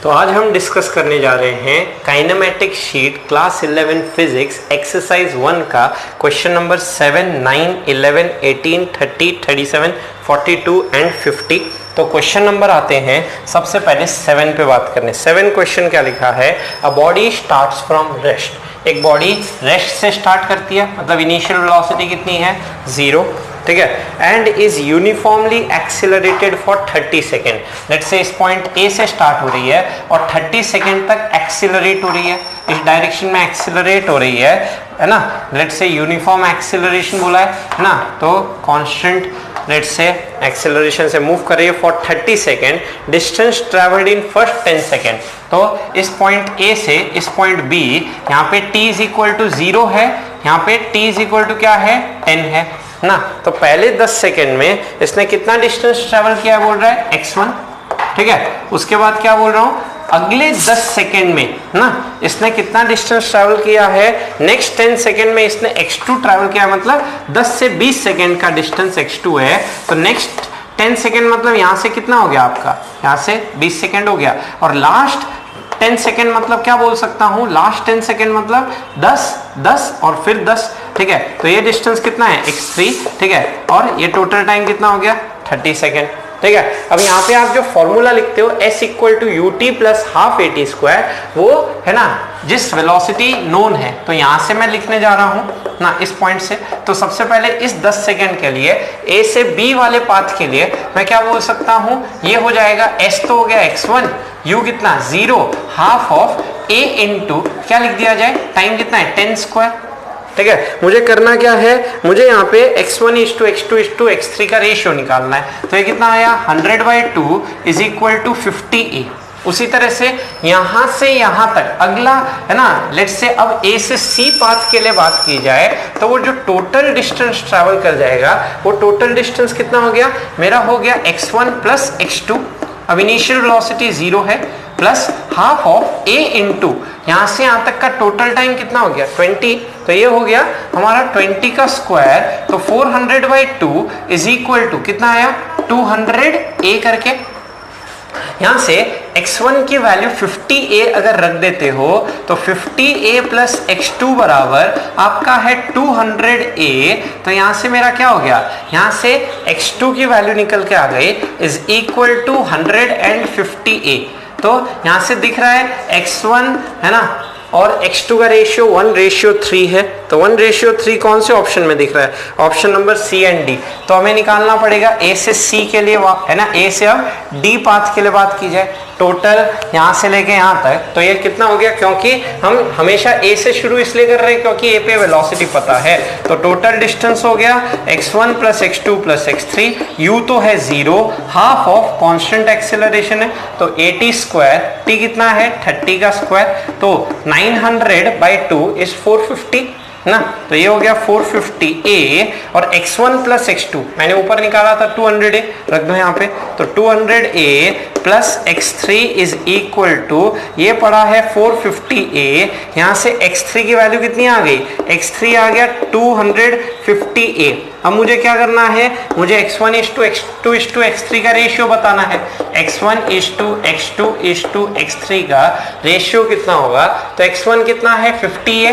तो आज हम डिस्कस करने जा रहे हैं kinematic sheet class 11 physics exercise 1 का क्वेश्चन नंबर 7, 9, 11, 18, 30, 37, 42 एंड 50। तो क्वेश्चन नंबर आते हैं सबसे पहले 7 पे बात करने। 7 क्वेश्चन क्या लिखा है, a body starts from rest. एक बॉडी रेस्ट से स्टार्ट करती है, मतलब इनिशियल वेलोसिटी कितनी है 0, ठीक है, and is uniformly accelerated for 30 second. Let's say इस पॉइंट ए से स्टार्ट हो रही है और 30 सेकेंड तक एक्सिलरेट हो रही है, इस डायरेक्शन में एक्सिलरेट हो रही है ना। लेट्स से यूनिफॉर्म एक्सिलरेशन बोला है ना, तो कांस्टेंट लेट्स से एक्सिलरेशन से मूव कर रही है for 30 second. Distance travelled in first 10 second. तो इस पॉइंट ए से इस पॉइंट बी, यहाँ पे t इज इक्वल टू 0 है, यहाँ पे t इज इक्वल टू क्या है 10 है ना। तो पहले 10 सेकेंड में इसने कितना डिस्टेंस ट्रेवल किया है, बोल रहा है x1, ठीक है। उसके बाद क्या बोल रहा हूं, अगले 10 सेकेंड में ना इसने कितना डिस्टेंस ट्रैवल किया है, नेक्स्ट 10 सेकेंड में इसने x2 ट्रैवल किया है, मतलब 10 से 20 सेकेंड का डिस्टेंस x2 है। तो नेक्स्ट 10 सेकेंड मतलब यहां से कितना हो गया आपका, यहां से 20 सेकेंड हो गया। और लास्ट 10 सेकेंड मतलब क्या बोल सकता हूं, लास्ट 10 सेकेंड मतलब 10, 10 और फिर 10, ठीक है। तो ये डिस्टेंस कितना है x3, ठीक है, और ये टोटल टाइम कितना हो गया 30 सेकेंड, ठीक है। अब यहाँ पे आप जो फॉर्मूला लिखते हो s equal to U T plus half A T square, वो है ना जिस वेलोसिटी नोन है, तो यहाँ से मैं लिखने जा रहा हूँ ना इस पॉइंट से। तो सबसे पहले इस 10 सेकेंड के लिए a से b वाले पाथ के लिए मैं क्या बोल सकता हूँ, ये हो जाएगा s तो हो गया x1, u कितना 0, हाफ ऑफ a इंटू क्या लिख दिया जाए, टाइम कितना है 10 स्क्वायर, ठीक है। मुझे करना क्या है, मुझे यहाँ पे x1 is to x2 is to x3 का रेशियो निकालना है। तो ये कितना आया 100/2 इज इक्वल टू 50a। उसी तरह से यहां से यहां तक अगला है ना, लेट्स से अब a से c पाथ के लिए बात की जाए, तो वो जो टोटल डिस्टेंस ट्रैवल कर जाएगा, वो टोटल डिस्टेंस कितना हो गया मेरा, हो गया x1 प्लस x2। अब इनिशियल वेलोसिटी 0 है, plus half of a into यहां से यहां तक का टोटल टाइम कितना हो गया 20। तो ये हो गया हमारा 20 का स्क्वायर। तो 400/2 इज इक्वल टू कितना आया 200a करके। यहां से x1 की वैल्यू 50a अगर रख देते हो तो 50a प्लस x2 बराबर आपका है 200a। तो यहां से मेरा क्या हो गया, यहां से x2 की वैल्यू निकल के आ गई इज इक्वल टू 150a। तो यहां से दिख रहा है x1 है ना और x2 का रेशियो 1:3 है। तो 1:3 कौन से ऑप्शन में दिख रहा है, option number C and D. तो हमें निकालना पड़ेगा a से c के लिए है ना, a से अब d पाथ के लिए बात की जाए, टोटल यहां से लेके यहां तक। तो ये कितना हो गया, क्योंकि हम हमेशा a से शुरू इसलिए कर रहे हैं क्योंकि a पे वेलोसिटी पता है। तो टोटल डिस्टेंस हो गया x1 plus x2 plus x3, u तो है 0, हाफ ऑफ कांस्टेंट एक्सेलरेशन है, तो at स्क्वायर, t कितना है 30 का स्क्वायर, तो 900/2 इज 450 ना। तो ये हो गया 450a और x1 प्लस x2 मैंने ऊपर निकाला था 200a, रख दो यहाँ पे। तो 200a plus x3 is equal to, ये पड़ा है 450a, यहाँ से x3 की वैल्यू कितनी आ गई, x3 आ गया 250a। अब मुझे क्या करना है, मुझे x1 is to x2 is to x3 का रेशियो बताना है। x1 is to x2 is to x3 का रेशियो कितना होगा, तो x1 कितना है 50a,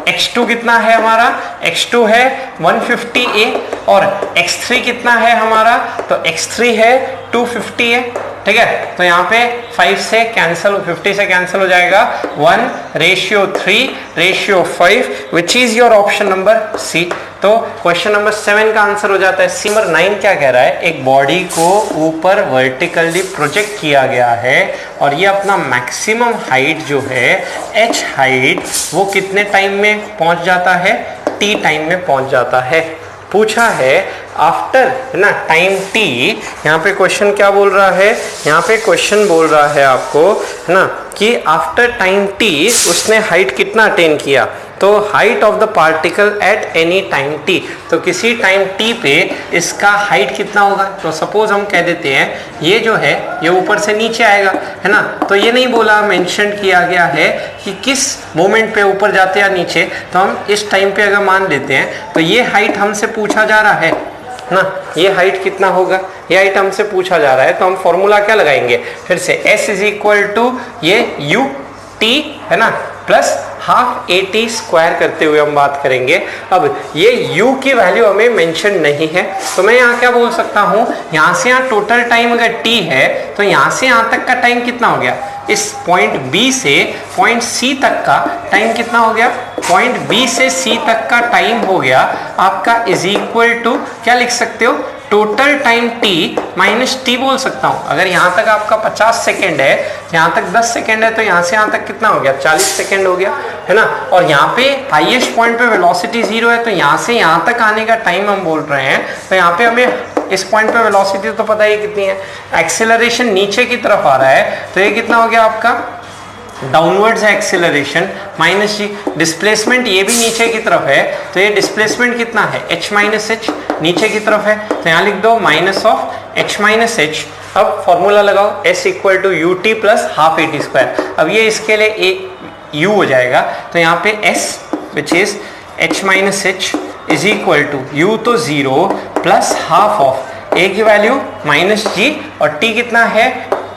x2 कितना है हमारा, x2 है 150a और x3 कितना है हमारा, तो x3 है 250a, ठीक है। तो यहाँ पे 5 से कैंसिल, 50 से कैंसिल हो जाएगा, 1:3:5 which is your option number C. तो क्वेश्चन नंबर 7 का आंसर हो जाता है सी। नंबर 9 क्या कह रहा है, एक बॉडी को ऊपर वर्टिकली प्रोजेक्ट किया गया है और ये अपना मैक्सिमम हाइट जो है h हाइट, वो कितने टाइम में पहुंच जाता है, t टाइम में पहुंच जाता है। पूछा है आफ्टर है ना टाइम t। यहाँ पे क्वेश्चन क्या बोल रहा है, यहाँ पे क्वेश्चन बोल रहा है आपको है ना कि आफ्टर टाइम t उसने हाइट कितना अटेन किया। तो height of the particle at any time t, तो किसी टाइम t पे इसका हाइट कितना होगा। तो सपोज हम कह देते हैं ये जो है ये ऊपर से नीचे आएगा है ना, तो ये नहीं बोला, मेंशन किया गया है कि किस मोमेंट पे ऊपर जाते या नीचे। तो हम इस टाइम पे अगर मान लेते हैं तो ये हाइट हमसे पूछा जा रहा है ना, ये हाइट कितना होगा, ये हाइट हमसे पूछा जा रहा है, तो हम फॉर्मूला क्या लगाएंगे फिर से, s इज इक्वल टू ये u t है ना plus half A T square करते हुए हम बात करेंगे। अब ये u की वैल्यू हमें मेंशन नहीं है, तो मैं यहाँ क्या बोल सकता हूँ, यहाँ से यहाँ टोटल टाइम अगर t है तो यहाँ से यहाँ तक का टाइम कितना हो गया, इस पॉइंट B से पॉइंट C तक का टाइम कितना हो गया, पॉइंट B से C तक का टाइम हो गया आपका इज इक्वल टू क्या लिख सकते हो, total time t minus T बोल सकता हूं। अगर यहां तक आपका 50 सेकेंड है, यहां तक 10 सेकेंड है, तो यहां से यहां तक कितना हो गया, 40 सेकेंड हो गया है ना। और यहाँ पे हाईएस्ट पॉइंट पे वेलोसिटी 0 है, तो यहां से यहां तक आने का टाइम हम बोल रहे हैं, तो यहाँ पे हमें इस पॉइंट पे वेलोसिटी तो पता ही कितनी है, एक्सेलरेशन नीचे की तरफ आ रहा है, तो ये कितना हो गया आपका डाउनवर्ड्स है एक्सेलरेशन माइनस जी, डिस्प्लेसमेंट ये भी नीचे की तरफ है, तो ये डिस्प्लेसमेंट कितना है h माइनस एच, नीचे की तरफ है, तो यहाँ लिख दो minus of h minus H. अब फॉर्मूला लगाओ s equal to U T plus half A T square. अब ये इसके लिए u हो जाएगा, तो यहाँ पे s which is h minus H is equal to u तो 0 प्लस हाफ ऑफ a की वैल्यू माइनस जी, और t कितना है,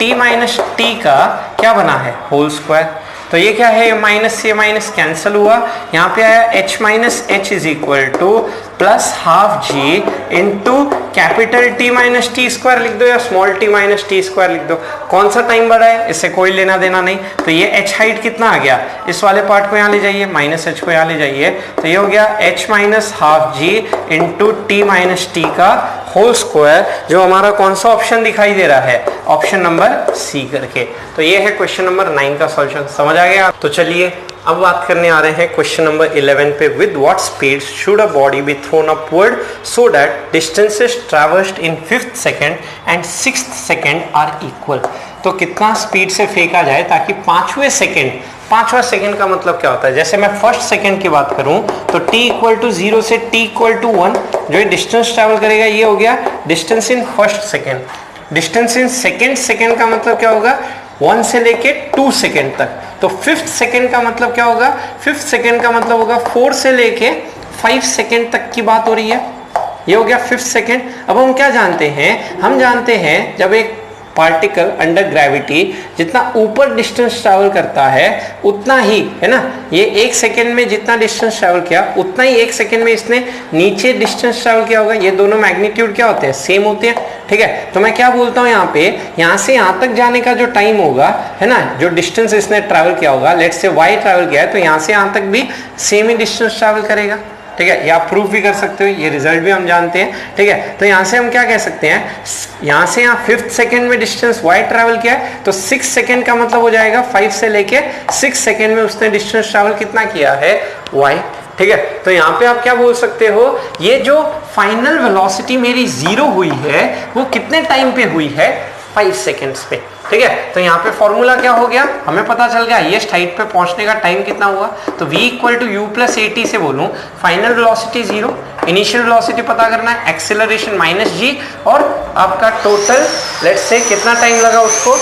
t माइनस टी का क्या बना है, होल स्क्वायर। तो ये क्या है, माइनस से माइनस कैंसिल हुआ, यहाँ पे आया h minus H is equal to plus half G into capital T minus T square लिख दो या small t minus T square लिख दो, कौन सा टाइम बढ़ा है इससे कोई लेना देना नहीं। तो ये h हाइट कितना आ गया, इस वाले पार्ट को यहाँ ले जाइए, माइनस h को यहाँ ले जाइए, तो ये हो गया h minus half G into T minus T का होल स्क्वायर, जो हमारा कौन सा ऑप्शन दिखाई दे रहा है, ऑप्शन नंबर सी करके। तो ये है क्वेश्चन नंबर 9 का सॉल्यूशन, समझ आ गया। तो चलिए अब बात करने आ रहे हैं क्वेश्चन नंबर 11 पे, with what speed should a body be thrown upward so that distances traversed in 5th second and 6th second are equal. तो कितना स्पीड से फेंका जाए ताकि पांचवा सेकंड का मतलब क्या होता है, जैसे मैं फर्स्ट सेकंड की बात करूं तो t इक्वल टू 0 से t इक्वल टू 1 जो डिस्टेंस ट्रैवल करेगा, ये हो गया distance in first second. Distance in second का मतलब क्या होगा, 1 से लेके 2 सेकंड तक। तो 5th सेकंड का मतलब क्या होगा, 5th सेकंड का मतलब होगा 4 से लेके 5 सेकंड तक की बात हो रही है, ये हो गया 5th सेकंड। अब हम क्या जानते हैं, हम जानते हैं जब एक पार्टिकल अंडर ग्रेविटी जितना ऊपर डिस्टेंस ट्रैवल करता है उतना ही, है ना, ये 1 सेकंड में जितना डिस्टेंस ट्रैवल किया उतना ही 1 सेकंड में इसने नीचे डिस्टेंस ट्रैवल किया होगा। ये दोनों मैग्नीट्यूड क्या होते हैं, सेम होते हैं, ठीक है। तो मैं क्या बोलता हूँ यहाँ पे, यहाँ से यहाँ तक जाने का जो टाइम होगा, है ना, जो डिस्टेंस इसने ट्रैवल किया होगा, लेट्स से y ट्रैवल किया है, तो यहाँ से यहाँ तक भी सेम ही डिस्टेंस ट्रैवल करेगा, ठीक है। ये आप प्रूफ भी कर सकते हो, ये रिजल्ट भी हम जानते हैं, ठीक है। तो यहाँ से हम क्या कह सकते हैं, यहाँ से यहाँ 5th सेकंड में डिस्टेंस y ट्रैवल किया है, तो 6 सेकंड का मतलब हो जाएगा 5 से लेके 6 सेकंड में उसने डिस्टेंस ट्रैवल कितना किया है, y, ठीक है। तो यहाँ पे आप क्या बोल सकते हो, ये जो फाइनल वेलोसिटी मेरी 0 हुई है वो कितने टाइम पे हुई है, 5 सेकेंड्स पे, ठीक है। तो यहाँ पे फॉर्मूला क्या हो गया, हमें पता चल गया हाईएस्ट हाइट पे पहुंचने का टाइम कितना हुआ। तो v equal to U plus A T से बोलूं, फाइनल वेलोसिटी 0, इनिशियल वेलोसिटी पता करना है, एक्सेलरेशन माइनस जी, और आपका टोटल लेट्स से कितना टाइम लगा उसको,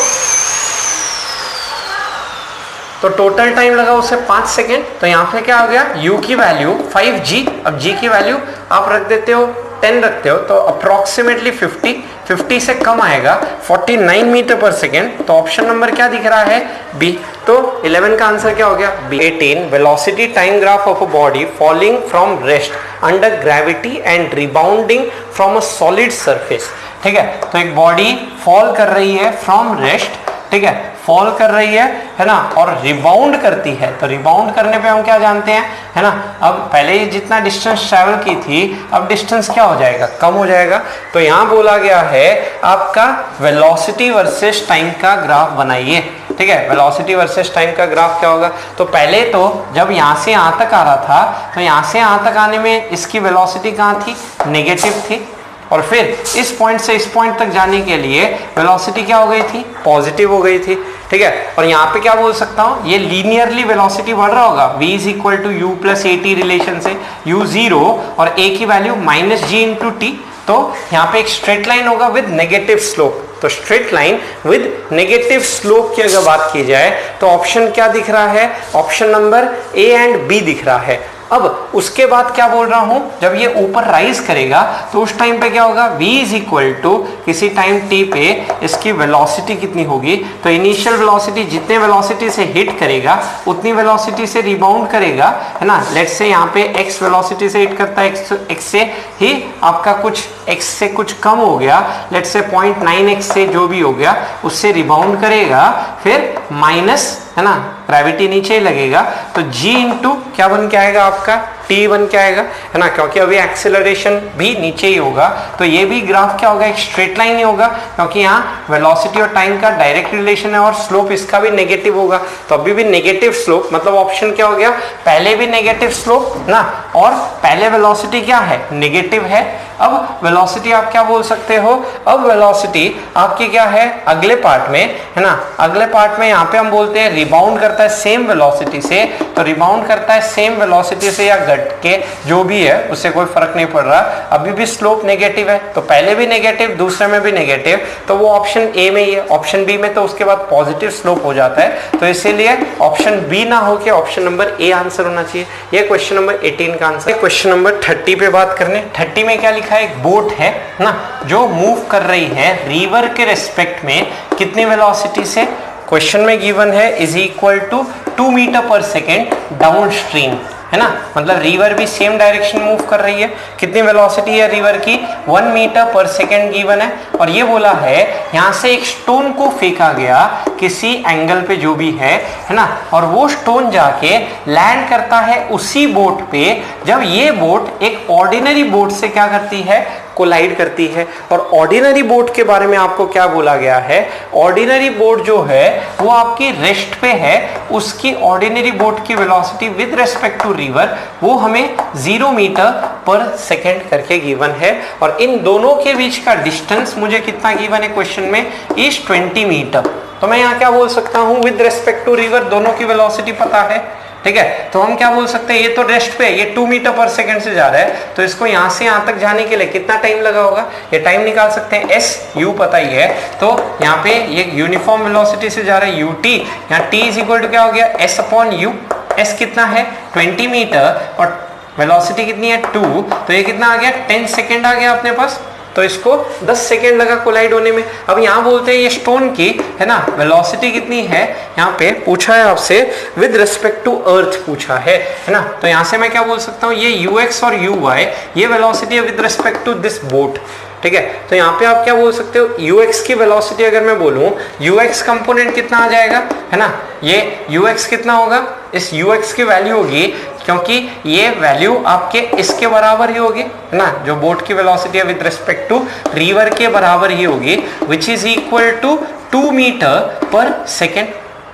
तो टोटल टाइम लगा उसे 5 सेकेंड। तो यहाँ पे क्या हो गया, u की वैल्यू 5g, अब g की वैल्यू आप रख देते हो 10 रखते हो, तो अप्रोक्सीमेटली 50 से कम आएगा 49 मीटर पर सेकेंड। तो ऑप्शन नंबर क्या दिख रहा है, बी। तो 11 का आंसर क्या हो गया, B. 18 velocity time graph of a body falling from rest under gravity and rebounding from a solid surface, ठीक है। तो एक बॉडी फॉल कर रही है फ्रॉम रेस्ट, ठीक है, फॉल कर रही है ना, और रिबाउंड करती है। तो रिबाउंड करने पे हम क्या जानते हैं, है ना, अब पहले जितना डिस्टेंस ट्रैवल की थी अब डिस्टेंस क्या हो जाएगा, कम हो जाएगा। तो यहाँ बोला गया है आपका वेलोसिटी वर्सेस टाइम का ग्राफ बनाइए, ठीक है। वेलोसिटी वर्सेस टाइम का ग्राफ क्या होगा, तो पहले तो जब यहाँ से यहाँ तक आ रहा था तो यहाँ से यहाँ तक आने में इसकी वेलोसिटी कहाँ थी, नेगेटिव थी, और फिर इस पॉइंट से इस पॉइंट तक जाने के लिए वेलोसिटी क्या हो गई थी, पॉजिटिव हो गई थी, ठीक है। और यहाँ पे क्या बोल सकता हूँ, ये लीनियरली वेलोसिटी बढ़ रहा होगा, v is equal to U plus A T relation से, u 0 और a की value minus G into T. तो यहाँ पे एक स्ट्रेट लाइन होगा विद नेगेटिव स्लोप। तो straight line with negative slope की अगर बात की जाए तो ऑप्शन क्या दिख रहा है, option number A and B दिख रहा है। अब उसके बाद क्या बोल रहा हूं, जब ये ऊपर राइज करेगा तो उस टाइम पे क्या होगा, v इज इक्वल टू किसी टाइम t पे इसकी वेलोसिटी कितनी होगी, तो इनिशियल वेलोसिटी जितने वेलोसिटी से हिट करेगा उतनी वेलोसिटी से रिबाउंड करेगा, है ना। लेट्स से यहाँ पे x वेलोसिटी से हिट करता है, x से ही आपका कुछ x से कुछ कम हो गया, लेट्स से 0.9x से जो भी हो गया उससे रिबाउंड करेगा, फिर माइनस, है ना, ग्रेविटी नीचे ही लगेगा, तो g इंटू क्या बन के आएगा आपका, t बन के आएगा, है ना, क्योंकि अभी एक्सेलरेशन भी नीचे ही होगा, तो ये भी ग्राफ क्या होगा, एक स्ट्रेट लाइन ही होगा, क्योंकि यहाँ वेलोसिटी और टाइम का डायरेक्ट रिलेशन है और स्लोप इसका भी नेगेटिव होगा, तो अभी भी नेगेटिव स्लोप, मतलब ऑप्शन क्या हो गया, पहले भी नेगेटिव स्लोप ना, और पहले वेलोसिटी क्या है, नेगेटिव है। अब वेलोसिटी आप क्या बोल सकते हो, अब वेलोसिटी आपकी क्या है अगले पार्ट में, है ना, अगले पार्ट में यहाँ पे हम बोलते हैं रिबाउंड करता है सेम वेलोसिटी से, तो रिबाउंड करता है सेम वेलोसिटी से या घट के जो भी है उससे कोई फर्क नहीं पड़ रहा, अभी भी स्लोप नेगेटिव है, तो पहले भी नेगेटिव दूसरे में भी नेगेटिव, तो वो ऑप्शन ए में ही है। ऑप्शन बी में तो उसके बाद पॉजिटिव स्लोप हो जाता है, तो इसीलिए ऑप्शन बी ना होके ऑप्शन नंबर ए आंसर होना चाहिए। ये क्वेश्चन नंबर 18 का आंसर। क्वेश्चन नंबर 30 पे बात करने, 30 में क्या लिखा है, एक बोट है ना जो मूव कर रही है रिवर के रेस्पेक्ट में कितनी वेलोसिटी से, क्वेश्चन में गिवन है इज इक्वल टू 2 मीटर पर सेकेंड डाउन स्ट्रीम, है ना, मतलब रिवर भी सेम डायरेक्शन मूव कर रही है, कितनी वेलोसिटी है रिवर की, 1 मीटर पर सेकेंड गिवन है, और ये बोला है यहाँ से एक स्टोन को फेंका गया किसी एंगल पे जो भी है ना, और वो स्टोन जाके लैंड करता है उसी बोट पे, जब ये बोट एक ऑर्डिनरी बोट से क्या करती है, कोलाइड करती है। और ऑर्डिनरी बोट के बारे में आपको क्या बोला गया है, ऑर्डिनरी बोट जो है वो आपकी रेस्ट पे है, उसकी ऑर्डिनरी बोट की velocity with respect to river वो हमें 0 मीटर पर सेकेंड करके गिवन है, और इन दोनों के बीच का डिस्टेंस मुझे कितना गिवन है क्वेश्चन में, इज 20 मीटर। तो मैं यहाँ क्या बोल सकता हूँ, विद रेस्पेक्ट टू रिवर दोनों की वेलोसिटी पता है, ठीक है, तो हम क्या बोल सकते हैं, ये तो रेस्ट पे है, ये 2 मीटर पर सेकंड से जा रहा है, तो इसको यहाँ से यहाँ तक जाने के लिए कितना टाइम लगा होगा, ये टाइम निकाल सकते हैं, एस यू पता ही है, तो यहाँ पे ये यूनिफॉर्म वेलोसिटी से जा रहा है ut, यहाँ t इज इक्वल टू क्या हो गया, s अपॉन u, s कितना है 20 मीटर और वेलोसिटी कितनी है 2, तो ये कितना आ गया 10 सेकेंड आ गया अपने पास, तो इसको 10 सेकेंड लगा कोलाइड होने में। अब यहाँ बोलते हैं ये स्टोन की, है ना, वेलोसिटी कितनी है, यहाँ पे पूछा है आपसे विद रिस्पेक्ट टू अर्थ पूछा है ना, तो यहाँ से मैं क्या बोल सकता हूँ, ये ux और uy ये वेलोसिटी है with respect to this boat, ठीक है, तो यहाँ पे आप क्या बोल सकते हो, ux की वेलोसिटी अगर मैं बोलूं, ux कंपोनेंट कितना आ जाएगा, है ना, ये ux कितना होगा, इस ux की वैल्यू होगी, क्योंकि ये वैल्यू आपके इसके बराबर ही होगी, है ना, जो बोट की वेलोसिटी है विद रिस्पेक्ट टू रिवर के बराबर ही होगी, which is equal to 2 metre पर सेकेंड।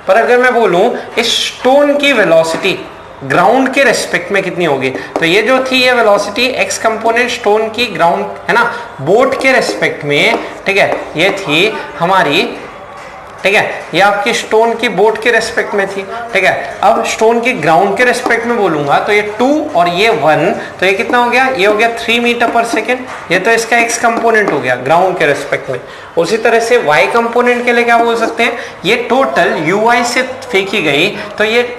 पर अगर मैं बोलूं इस स्टोन की वेलोसिटी ग्राउंड के रेस्पेक्ट में कितनी होगी, तो ये जो थी ये वेलोसिटी एक्स कंपोनेंट स्टोन की ग्राउंड, है ना, बोट के रेस्पेक्ट में, ठीक है, ये थी हमारी, ठीक है, ये आपकी स्टोन की बोट के रेस्पेक्ट में थी, ठीक है, अब स्टोन की ग्राउंड के रेस्पेक्ट में बोलूंगा तो ये 2 और ये 1, तो ये कितना हो गया, ये हो गया 3 मीटर पर सेकेंड, ये तो इसका एक्स कंपोनेंट हो गया ग्राउंड के रेस्पेक्ट में। उसी तरह से वाई कंपोनेंट के लिए क्या बोल सकते हैं, ये टोटल ui से फेंकी गई, तो ये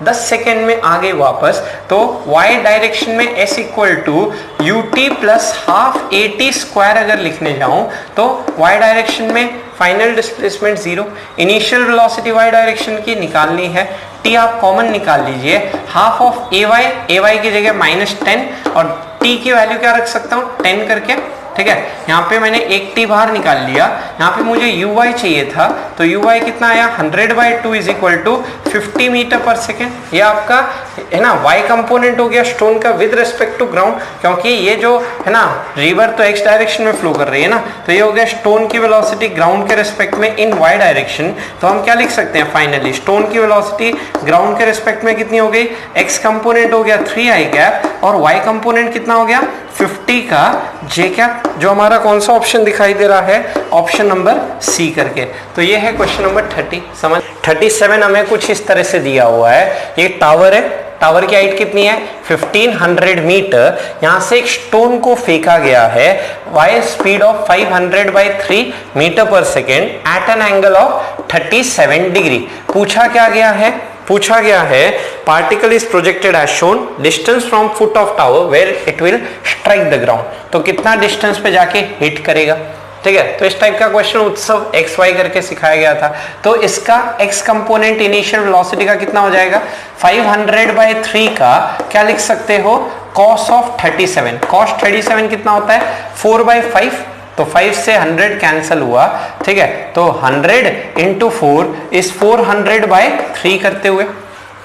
10 सेकेंड में आ गई वापस, तो y डायरेक्शन में s equal to ut plus half at square अगर लिखने जाऊं तो y डायरेक्शन में final displacement 0, initial velocity y direction की निकालनी है, t आप कॉमन निकाल लीजिए, हाफ ऑफ ay की जगह -10 और t की वैल्यू क्या रख सकता हूँ 10 करके, ठीक है, यहाँ पे मैंने एक t बाहर निकाल लिया, यहाँ पे मुझे uy चाहिए था, तो uy कितना आया 100/2 इज इक्वल टू 50 मीटर पर सेकेंड, ये आपका है ना y कंपोनेंट हो गया स्टोन का विद रिस्पेक्ट टू ग्राउंड, क्योंकि ये जो है ना रिवर तो x डायरेक्शन में फ्लो कर रही है ना, तो ये हो गया स्टोन की वेलोसिटी ग्राउंड के रिस्पेक्ट में इन y डायरेक्शन, तो हम क्या लिख सकते हैं फाइनली, स्टोन की वेलोसिटी ग्राउंड के रिस्पेक्ट में कितनी हो गई, x कंपोनेंट हो गया 3i कैप और y कंपोनेंट कितना हो गया 50 का j कैप, जो हमारा कौन सा ऑप्शन दिखाई दे रहा है, ऑप्शन नंबर सी करके। तो ये है क्वेश्चन नंबर 30। समझ 37 हमें कुछ इस तरह से दिया हुआ है, ये टावर है, टावर की हाइट कितनी है 1500 मीटर, यहाँ से एक स्टोन को फेंका गया है वाई स्पीड ऑफ 500/3 मीटर पर second at an angle of 37 degree. पूछा क्या गया है, पूछा गया है particle is projected as shown, distance from foot of tower where it will strike the ground, तो कितना डिस्टेंस पे जाके हिट करेगा, ठीक है। तो इस टाइप का क्वेश्चन उत्सव एक्स वाई करके सिखाया गया था। तो इसका एक्स कंपोनेंट इनिशियल वेलोसिटी का कितना हो जाएगा, 500/3 का क्या लिख सकते हो, cos ऑफ 37। cos 37 कितना होता है, 4/5, तो 5 से 100 कैंसिल हुआ, ठीक है। तो 100 × 4 इस 400/3 करते हुए,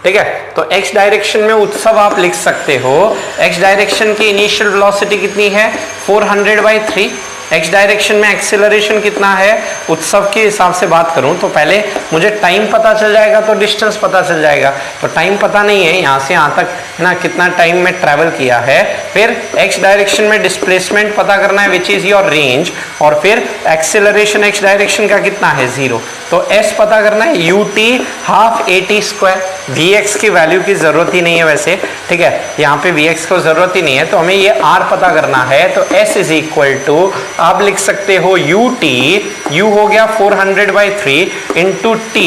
ठीक है। तो x डायरेक्शन में उत्सव आप लिख सकते हो, x डायरेक्शन की इनिशियल वेलोसिटी कितनी है, 400/3। x डायरेक्शन में एक्सेलरेशन कितना है, उत्सव के हिसाब से बात करूं तो पहले मुझे टाइम पता चल जाएगा तो डिस्टेंस पता चल जाएगा। तो टाइम पता नहीं है, यहाँ से यहाँ तक है ना कितना टाइम में ट्रैवल किया है। फिर x डायरेक्शन में डिस्प्लेसमेंट पता करना है विच इज योर रेंज, और फिर एक्सेलरेशन x डायरेक्शन का कितना है 0, तो s पता करना है ut हाफ at²। vx की वैल्यू की जरूरत ही नहीं है वैसे, ठीक है, यहाँ पे vx को जरूरत ही नहीं है, तो हमें ये r पता करना है। तो s इज इक्वल टू आप लिख सकते हो ut, u हो गया 400/3 इंटू t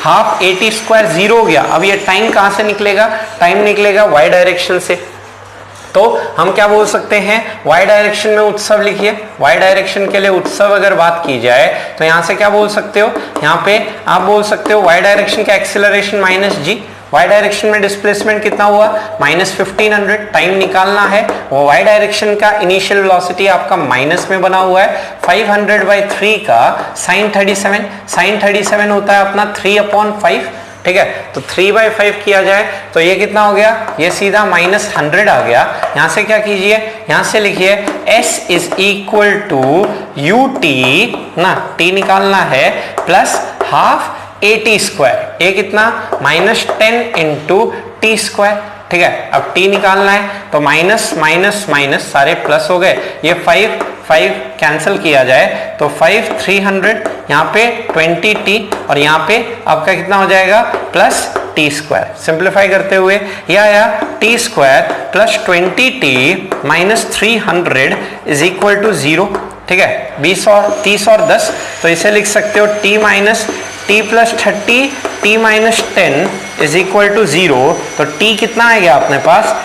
हाफ at² 0 हो गया। अब ये टाइम कहां से निकलेगा, टाइम निकलेगा y डायरेक्शन से। तो हम क्या बोल सकते हैं, y डायरेक्शन में उत्सव लिखिए। y डायरेक्शन के लिए उत्सव अगर बात की जाए तो यहां से क्या बोल सकते हो, यहाँ पे आप बोल सकते हो y डायरेक्शन का एक्सेलरेशन -g, y डायरेक्शन में डिस्प्लेसमेंट कितना हुआ -1500, टाइम निकालना है। वो y डायरेक्शन का इनिशियल वेलोसिटी आपका माइनस में बना हुआ है, 500/3 का sin 37, sin 37 होता है अपना 3/5, ठीक है। तो 3/5 किया जाए तो ये कितना हो गया, ये सीधा -100 आ गया। यहां से क्या कीजिए, यहां से लिखिए s is equal to ut ना, t निकालना है, प्लस हाफ at², ये कितना -10 × t², ठीक है। अब t निकालना है तो माइनस माइनस माइनस सारे प्लस हो गए, ये 5 कैंसिल किया जाए तो 5 300, यहाँ पे 20t और यहाँ पे आपका कितना हो जाएगा +t²। सिंप्लीफाई करते हुए ये आया t² + 20t - 300 is equal to 0, ठीक है। 20 और 30 और 10, तो इसे लिख सकते हो t + 30 t - 10 is equal to 0। तो t कितना आ गया अपने पास,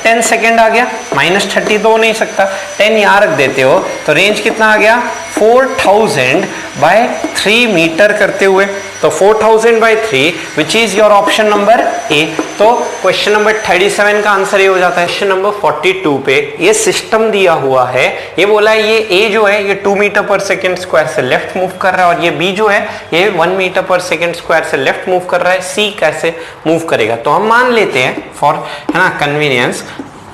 10 सेकेंड आ गया, -30 तो हो नहीं सकता, 10 यहाँ रख देते हो तो रेंज कितना आ गया 4000/3 मीटर करते हुए। तो 4000/3 विच इज योर ऑप्शन नंबर ए। तो क्वेश्चन नंबर 37 का आंसर ये हो जाता है। क्वेश्चन नंबर 42 पे ये सिस्टम दिया हुआ है, ये बोला है ये ए जो है ये 2 मीटर/सेकंड² से लेफ्ट मूव कर रहा है, और ये बी जो है ये 1 मीटर/सेकंड² से लेफ्ट मूव कर रहा है, सी कैसे मूव करेगा। तो हम मान लेते हैं फॉर है ना कन्वीनियंस,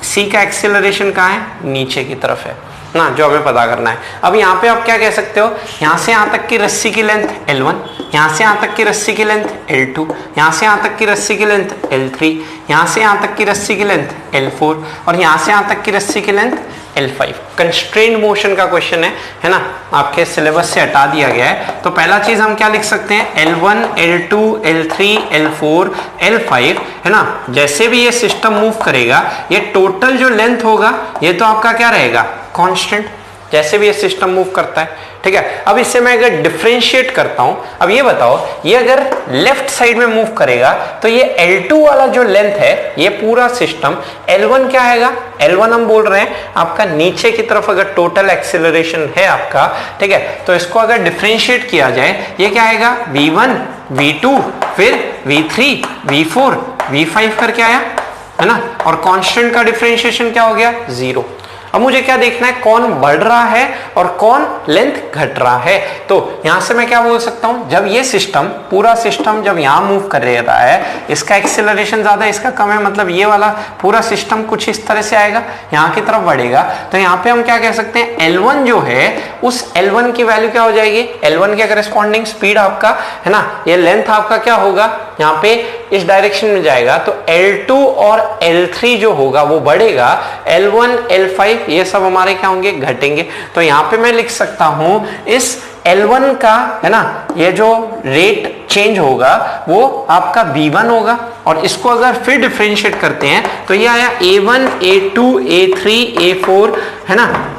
सी का एक्सेलरेशन कहाँ है, नीचे की तरफ है ना, जो हमें पता करना है। अब यहाँ पे आप क्या कह सकते हो, यहाँ से यहाँ तक की रस्सी की लेंथ L1, यहाँ से यहाँ तक की रस्सी की लेंथ L2, यहाँ से यहाँ तक की रस्सी की लेंथ L3, यहाँ से यहाँ तक की रस्सी की लेंथ L4 और यहाँ से यहाँ तक की रस्सी की लेंथ L5। कंस्ट्रेन्ड मोशन का क्वेश्चन है ना, आपके सिलेबस से हटा दिया गया है। तो पहला चीज हम क्या लिख सकते हैं, L1 L2 L3 L4 L5 है ना। जैसे भी ये सिस्टम मूव करेगा ये टोटल जो लेंथ होगा ये तो आपका क्या रहेगा, कांस्टेंट, जैसे भी ये सिस्टम मूव करता है, ठीक है। अब इससे मैं अगर डिफरेंशिएट करता हूं, अब ये बताओ ये अगर लेफ्ट साइड में मूव करेगा तो ये L2 वाला जो लेंथ है ये पूरा सिस्टम L1 क्या आएगा, L1 हम बोल रहे हैं आपका नीचे की तरफ अगर टोटल एक्सेलरेशन है आपका, ठीक है। तो इसको अगर डिफरेंशिएट किया जाए ये क्या आएगा, V1 V2 फिर V3 V4 V5 करके आया है ना, और कांस्टेंट का डिफरेंशिएशन क्या हो गया 0। अब मुझे क्या देखना है, कौन बढ़ रहा है और कौन लेंथ घट रहा है। तो यहां से मैं क्या बोल सकता हूं, जब ये सिस्टम पूरा सिस्टम जब यहां मूव कर रहा है, इसका एक्सेलरेशन ज्यादा इसका कम है, मतलब ये वाला पूरा सिस्टम कुछ इस तरह से आएगा, यहां की तरफ बढ़ेगा। तो यहाँ पे हम क्या कह सकते हैं, L1 जो है उस L1 की वैल्यू क्या हो जाएगी, L1 के करस्पॉन्डिंग स्पीड आपका है ना, ये लेंथ आपका क्या होगा, यहाँ पे इस डायरेक्शन में जाएगा तो L2 और L3 जो होगा वो बढ़ेगा, L1 L5 ये सब हमारे क्या होंगे, घटेंगे। तो यहाँ पे मैं लिख सकता हूं इस L1 का है ना, ये जो रेट चेंज होगा वो आपका V1 होगा, और इसको अगर फिर डिफरेंशिएट करते हैं तो ये आया A1 A2 A3 A4 है ना,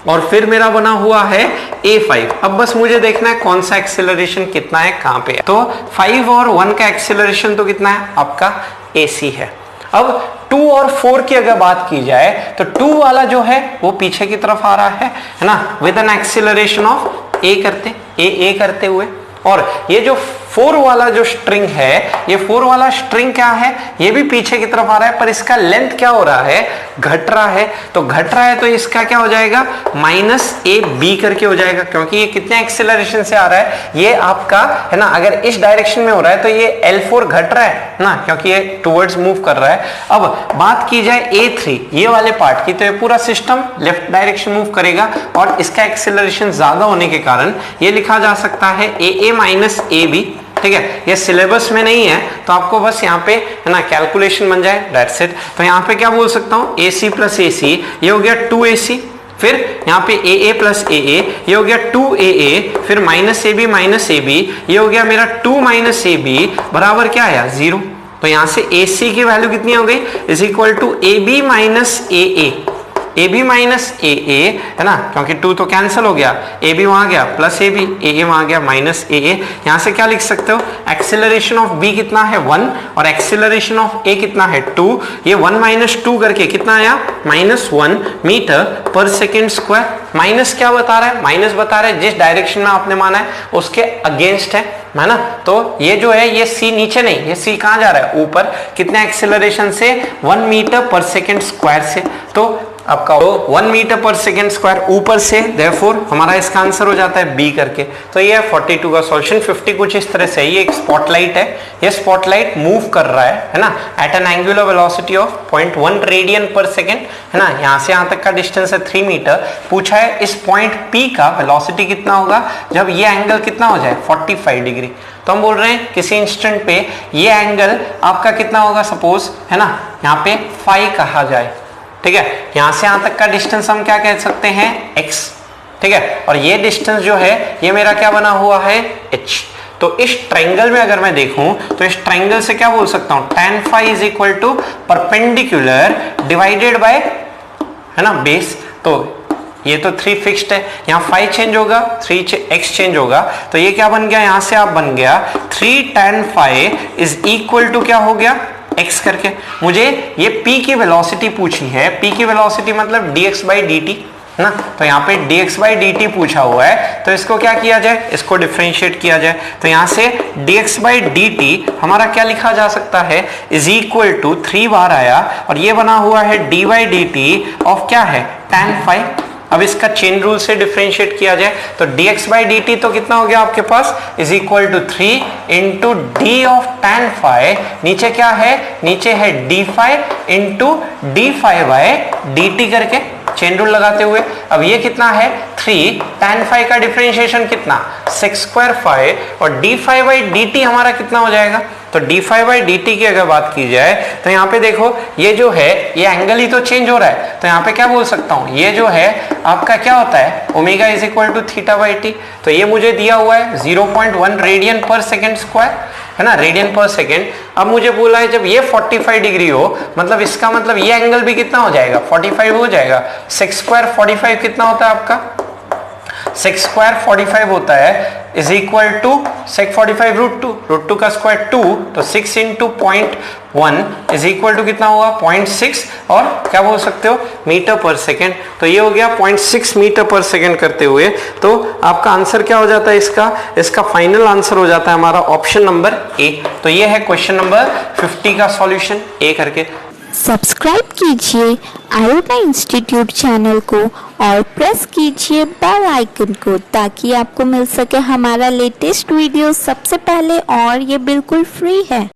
और फिर मेरा बना हुआ है a5। अब बस मुझे देखना है कौन सा एक्सेलरेशन कितना है, कहां पे है। तो 5 और 1 का एक्सेलरेशन तो कितना है आपका ac है। अब 2 और 4 की अगर बात की जाए तो 2 वाला जो है वो पीछे की तरफ आ रहा है ना, विद एन एक्सेलरेशन ऑफ ए करते हुए। और ये जो 4 वाला जो स्ट्रिंग है, ये 4 वाला स्ट्रिंग क्या है, ये भी पीछे की तरफ आ रहा है, पर इसका लेंथ क्या हो रहा है, घट रहा है। तो घट रहा है तो इसका क्या हो जाएगा, -ab करके हो जाएगा, क्योंकि ये कितने एक्सेलरेशन से आ रहा है, ये आपका है ना, अगर इस डायरेक्शन में हो रहा है तो ये L4 घट रहा है ना, क्योंकि ये टुवर्ड्स मूव कर रहा है। अब बात की जाए a3 ये वाले पार्ट की, तो ये पूरा सिस्टम लेफ्ट डायरेक्शन मूव करेगा और इसका एक्सेलरेशन ज्यादा होने के कारण ये लिखा जा सकता है AA माइनस AB। ठीक है, ये सिलेबस में नहीं है तो आपको बस यहाँ पे है ना कैलकुलेशन बन जाए, दैट्स इट। तो यहाँ पे क्या बोल सकता हूँ, AC प्लस AC ये हो गया 2AC, फिर यहाँ पे AA प्लस AA ये हो गया 2AA, फिर -AB माइनस AB ये हो गया मेरा 2 माइनस AB बराबर क्या आया 0। तो यहाँ से AC की वैल्यू कितनी हो गई, is equal to AB minus AA, AB minus AA है ना, क्योंकि 2 तो कैंसिल हो गया, AB वहां गया प्लस AB, AA वहां गया माइनस AA। यहां से क्या लिख सकते हो, एक्सेलरेशन ऑफ B कितना है 1 और एक्सेलरेशन ऑफ A कितना है 2। ये 1 माइनस 2 करके कितना आया -1 मीटर पर सेकेंड स्क्वायर। माइनस क्या बता रहा है, माइनस बता रहा है जिस डायरेक्शन में आपने माना है उसके अगेंस्ट है ना। तो ये जो है ये C नीचे नहीं, ये C कहां जा रहा है, ऊपर। कितने एक्सेलरेशन से, 1 मीटर पर सेकेंड स्क्वायर से। तो आपका 1 मीटर पर सेकेंड स्क्वायर ऊपर से, देयरफॉर हमारा इसका आंसर हो जाता है बी करके। तो ये 42 का सॉल्यूशन। 50 कुछ इस तरह से, ये एक स्पॉटलाइट है, ये स्पॉटलाइट मूव कर रहा है ना, at an angular velocity of 0.1 radian पर सेकेंड है ना। यहाँ से यहाँ तक का डिस्टेंस है 3 मीटर। पूछा है इस पॉइंट P का वेलोसिटी कितना होगा जब ये एंगल कितना हो जाए 45 डिग्री। तो हम बोल रहे हैं किसी इंस्टेंट पे ये एंगल आपका कितना होगा, सपोज है ना यहाँ पे फाई कहा जाए। ठीक है, यहां से यहां तक का डिस्टेंस हम क्या कह सकते हैं, x। ठीक है, और ये डिस्टेंस जो है ये मेरा क्या बना हुआ है, h। तो इस ट्रायंगल में अगर मैं देखूं तो इस ट्रायंगल से क्या बोल सकता हूं, tan phi is equal to perpendicular divided by है ना बेस। तो ये तो 3 फिक्स्ड है, यहाँ फाई चेंज होगा, 3x चेंज होगा, तो ये क्या बन गया, यहां से आप बन गया 3 tan phi is equal to क्या हो गया x करके। मुझे ये p की वेलोसिटी पूछी है, p की वेलोसिटी मतलब dx बाई dt ना, तो यहाँ पे dx बाई dt पूछा हुआ है, तो इसको क्या किया जाए, इसको डिफरेंशिएट किया जाए। तो यहाँ से dx बाई dt हमारा क्या लिखा जा सकता है, इज इक्वल टू 3 बार आया और ये बना हुआ है dy बाई dt ऑफ क्या है tan phi। अब इसका चेन रूल से डिफरेंशिएट किया जाए तो dx बाई dt तो कितना हो गया आपके पास, is equal to 3 into d of tan phi, नीचे क्या है, नीचे है d phi into d phi by dt करके चेन रूल लगाते हुए। अब ये कितना है 3 tan phi का डिफरेंशिएशन कितना sec स्क्वायर phi और d phi बाई dt हमारा कितना हो जाएगा। तो d phi बाई dt की अगर बात की जाए तो यहाँ पे देखो ये जो है ये एंगल ही तो चेंज हो रहा है, तो यहाँ पे क्या बोल सकता हूँ, ये जो है आपका क्या होता है omega is equal to theta by T. तो ये मुझे दिया हुआ है 0.1 रेडियन पर सेकेंड स्क्वायर है ना, रेडियन पर सेकेंड। अब मुझे बोला है जब ये 45 डिग्री हो, मतलब इसका मतलब ये एंगल भी कितना हो जाएगा 45 हो जाएगा। सेक स्क्वायर 45 कितना होता है आपका, सेक स्क्वायर 45 होता है is equal to sec 45 root two का स्क्वायर 2, तो 6 इंटू 0.1 इज इक्वल टू कितना होगा 0.6 और क्या बोल सकते हो मीटर पर सेकेंड। तो ये हो गया 0.6 मीटर पर सेकेंड करते हुए। तो आपका आंसर क्या हो जाता है, इसका फाइनल आंसर हो जाता है हमारा ऑप्शन नंबर ए। तो ये है क्वेश्चन नंबर 50 का सॉल्यूशन ए करके। सब्सक्राइब कीजिए आयोटा इंस्टीट्यूट चैनल को और प्रेस कीजिए बेल आइकन को ताकि आपको मिल सके हमारा लेटेस्ट वीडियो सबसे पहले, और ये बिल्कुल फ्री है।